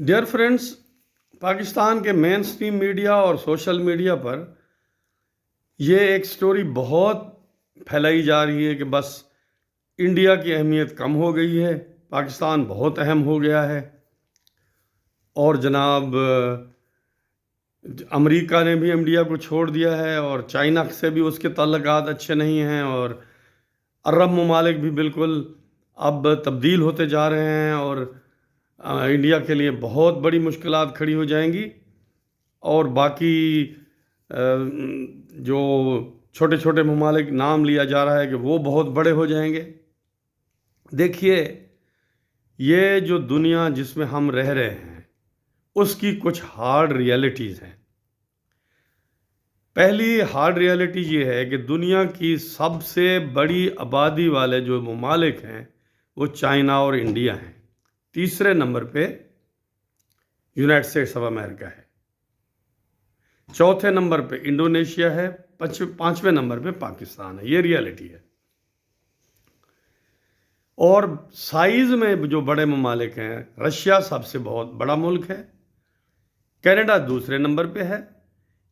Dear friends, Pakistan کے مین stream media اور social media پر یہ ایک سٹوری بہت پھیلائی جا رہی ہے کہ بس انڈیا کی اہمیت کم ہو گئی ہے، پاکستان بہت اہم ہو گیا ہے، اور جناب امریکہ نے بھی انڈیا کو چھوڑ دیا ہے، اور چائنا سے بھی اس کے تعلقات اچھے نہیں ہیں، اور عرب ممالک بھی بالکل اب تبدیل ہوتے جا رہے ہیں، اور انڈیا کے لیے بہت بڑی مشکلات کھڑی ہو جائیں گی، اور باقی جو چھوٹے چھوٹے ممالک نام لیا جا رہا ہے کہ وہ بہت بڑے ہو جائیں گے۔ دیکھیے، یہ جو دنیا جس میں ہم رہ رہے ہیں اس کی کچھ ہارڈ ریئلٹیز ہیں۔ پہلی ہارڈ ریئلٹی یہ ہے کہ دنیا کی سب سے بڑی آبادی والے جو ممالک ہیں وہ چائنا اور انڈیا ہیں۔ تیسرے نمبر پہ یونائٹڈ اسٹیٹس آف امریکہ ہے، چوتھے نمبر پہ انڈونیشیا ہے، پانچویں نمبر پہ پاکستان ہے۔ یہ ریئلٹی ہے۔ اور سائز میں جو بڑے ممالک ہیں، رشیا سب سے بہت بڑا ملک ہے، کینیڈا دوسرے نمبر پہ ہے،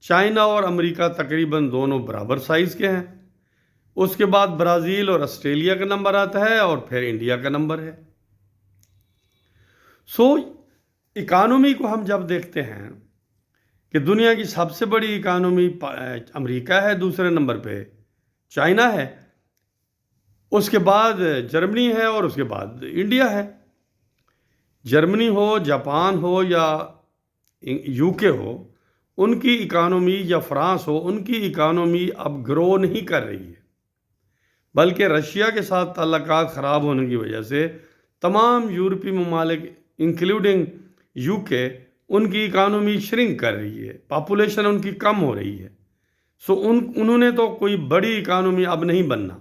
چائنا اور امریکہ تقریباً دونوں برابر سائز کے ہیں، اس کے بعد برازیل اور آسٹریلیا کا نمبر آتا ہے، اور پھر انڈیا کا نمبر ہے۔ اکانومی کو ہم جب دیکھتے ہیں کہ دنیا کی سب سے بڑی اکانومی امریکہ ہے، دوسرے نمبر پہ چائنا ہے، اس کے بعد جرمنی ہے، اور اس کے بعد انڈیا ہے۔ جرمنی ہو، جاپان ہو یا یو کے ہو، ان کی اکانومی، یا فرانس ہو، ان کی اکانومی اب گرو نہیں کر رہی ہے، بلکہ رشیا کے ساتھ تعلقات خراب ہونے کی وجہ سے تمام یورپی ممالک انکلوڈنگ یو کے، ان کی اکانومی شرنک کر رہی ہے، پاپولیشن ان کی کم ہو رہی ہے۔ انہوں نے تو کوئی بڑی اکانومی اب نہیں بننا،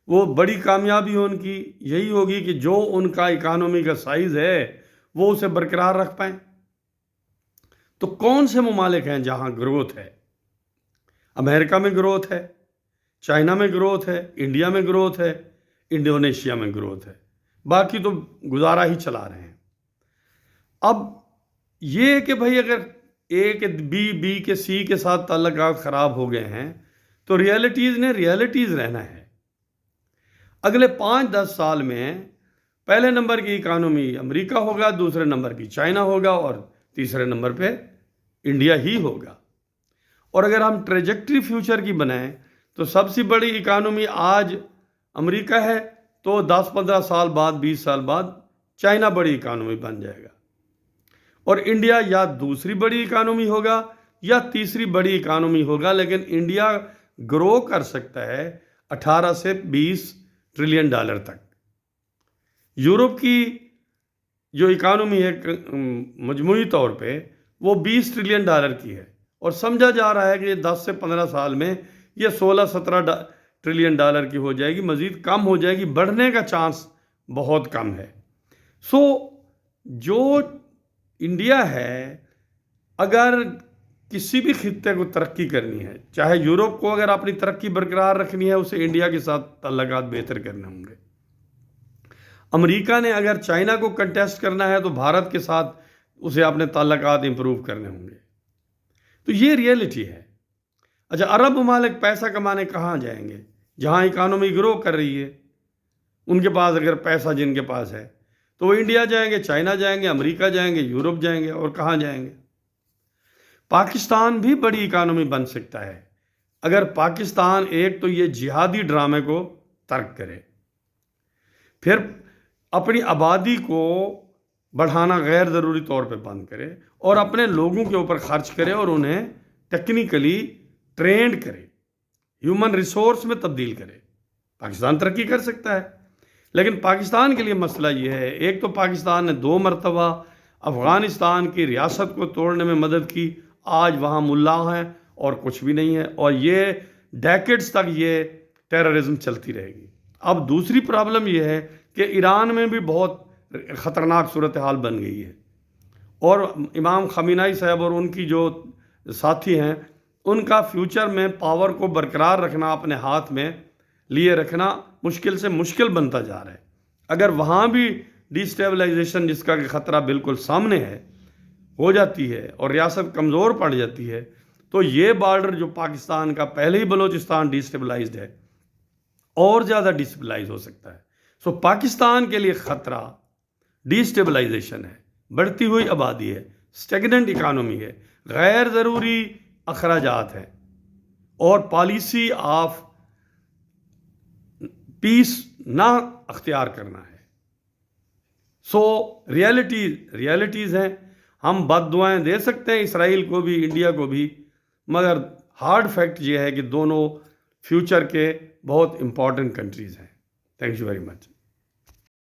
وہ بڑی کامیابی ان کی یہی ہوگی کہ جو ان کا اکانومی کا سائز ہے وہ اسے برقرار رکھ پائیں۔ تو کون سے ممالک ہیں جہاں گروتھ ہے؟ امریکہ میں گروتھ ہے، چائنا میں گروتھ ہے، انڈیا میں گروتھ ہے، انڈونیشیا میں گروتھ ہے، باقی تو گزارا ہی چلا رہے ہیں۔ اب یہ کہ بھائی اگر اے کے بی کے سی کے ساتھ تعلقات خراب ہو گئے ہیں تو ریئلٹیز نے ریئلٹیز رہنا ہے۔ اگلے 5-10 سال میں پہلے نمبر کی اکانومی امریکہ ہوگا، دوسرے نمبر کی چائنا ہوگا، اور تیسرے نمبر پہ انڈیا ہی ہوگا۔ اور اگر ہم ٹریجیکٹری فیوچر کی بنائیں تو سب سے بڑی اکانومی آج امریکہ ہے، تو 10-15 سال بعد، 20 سال بعد چائنا بڑی اکانومی بن جائے گا، اور انڈیا یا دوسری بڑی اکانومی ہوگا یا تیسری بڑی اکانومی ہوگا، لیکن انڈیا گرو کر سکتا ہے 18 سے 20 ٹریلین ڈالر تک۔ یورپ کی جو اکانومی ہے مجموعی طور پہ وہ 20 ٹریلین ڈالر کی ہے، اور سمجھا جا رہا ہے کہ 10 سے 15 سال میں یہ 16-17 ٹریلین ڈالر کی ہو جائے گی، مزید کم ہو جائے گی، بڑھنے کا چانس بہت کم ہے۔ جو انڈیا ہے، اگر کسی بھی خطے کو ترقی کرنی ہے، چاہے یورپ کو اگر اپنی ترقی برقرار رکھنی ہے، اسے انڈیا کے ساتھ تعلقات بہتر کرنے ہوں گے۔ امریکہ نے اگر چائنا کو کنٹیسٹ کرنا ہے تو بھارت کے ساتھ اسے اپنے تعلقات امپروو کرنے ہوں گے۔ تو یہ ریئلٹی ہے۔ اچھا، عرب ممالک پیسہ کمانے کہاں جائیں گے؟ جہاں اکانومی گرو کر رہی ہے، ان کے پاس اگر پیسہ جن کے پاس ہے تو وہ انڈیا جائیں گے، چائنا جائیں گے، امریکہ جائیں گے، یورپ جائیں گے، اور کہاں جائیں گے؟ پاکستان بھی بڑی اکانومی بن سکتا ہے اگر پاکستان ایک تو یہ جہادی ڈرامے کو ترک کرے، پھر اپنی آبادی کو بڑھانا غیر ضروری طور پہ بند کرے، اور اپنے لوگوں کے اوپر خرچ کرے، اور انہیں ٹیکنیکلی ٹرینڈ کرے، ہیومن ریسورس میں تبدیل کرے۔ پاکستان ترقی کر سکتا ہے، لیکن پاکستان کے لیے مسئلہ یہ ہے، ایک تو پاکستان نے 2 مرتبہ افغانستان کی ریاست کو توڑنے میں مدد کی، آج وہاں ملا ہیں اور کچھ بھی نہیں ہے، اور یہ ڈیکیڈز تک یہ ٹیررزم چلتی رہے گی۔ اب دوسری پرابلم یہ ہے کہ ایران میں بھی بہت خطرناک صورتحال بن گئی ہے، اور امام خامنہ ای صاحب اور ان کی جو ساتھی ہیں، ان کا فیوچر میں پاور کو برقرار رکھنا، اپنے ہاتھ میں لیے رکھنا مشکل سے مشکل بنتا جا رہا ہے۔ اگر وہاں بھی ڈیسٹیبلائزیشن جس کا کہ خطرہ بالکل سامنے ہے ہو جاتی ہے اور ریاست کمزور پڑ جاتی ہے، تو یہ بارڈر جو پاکستان کا پہلے ہی بلوچستان ڈیسٹیبلائزڈ ہے اور زیادہ ڈیسٹیبلائز ہو سکتا ہے. سو پاکستان کے لیے خطرہ ڈیسٹیبلائزیشن ہے، بڑھتی ہوئی آبادی ہے، اسٹیگننٹ اکانومی ہے، غیر ضروری اخراجات ہیں اور پالیسی آف پیس نہ اختیار کرنا ہے. سو ریالٹیز ہیں. ہم بد دعائیں دے سکتے ہیں اسرائیل کو بھی، انڈیا کو بھی، مگر ہارڈ فیکٹ یہ ہے کہ دونوں فیوچر کے بہت امپورٹنٹ کنٹریز ہیں. Thank you very much.